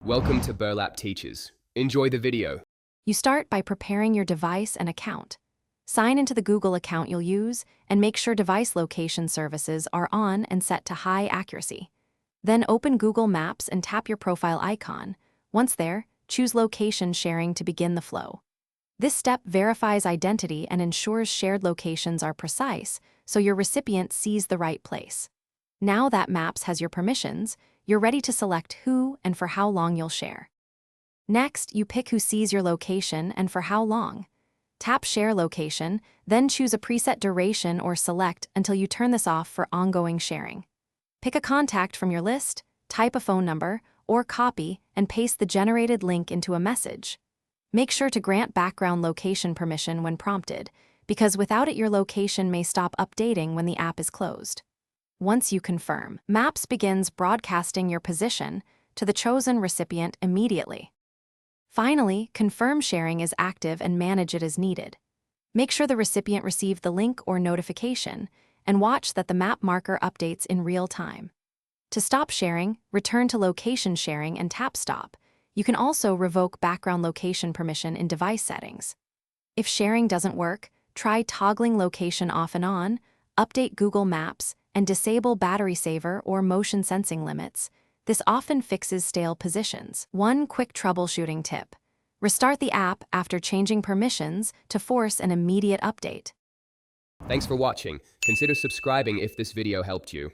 Welcome to Burlap Teachers. Enjoy the video. You start by preparing your device and account. Sign into the Google account you'll use and make sure device location services are on and set to high accuracy. Then open Google Maps and tap your profile icon. Once there, choose location sharing to begin the flow. This step verifies identity and ensures shared locations are precise so your recipient sees the right place. Now that Maps has your permissions, you're ready to select who and for how long you'll share. Next, you pick who sees your location and for how long. Tap Share Location, then choose a preset duration or select until you turn this off for ongoing sharing. Pick a contact from your list, type a phone number, or copy and paste the generated link into a message. Make sure to grant background location permission when prompted, because without it your location may stop updating when the app is closed. Once you confirm, Maps begins broadcasting your position to the chosen recipient immediately. Finally, confirm sharing is active and manage it as needed. Make sure the recipient received the link or notification, and watch that the map marker updates in real time. To stop sharing, return to location sharing and tap Stop. You can also revoke background location permission in device settings. If sharing doesn't work, try toggling location off and on, update Google Maps, and disable battery saver or motion sensing limits. This often fixes stale positions. One quick troubleshooting tip: restart the app after changing permissions to force an immediate update. Thanks for watching. Consider subscribing if this video helped you.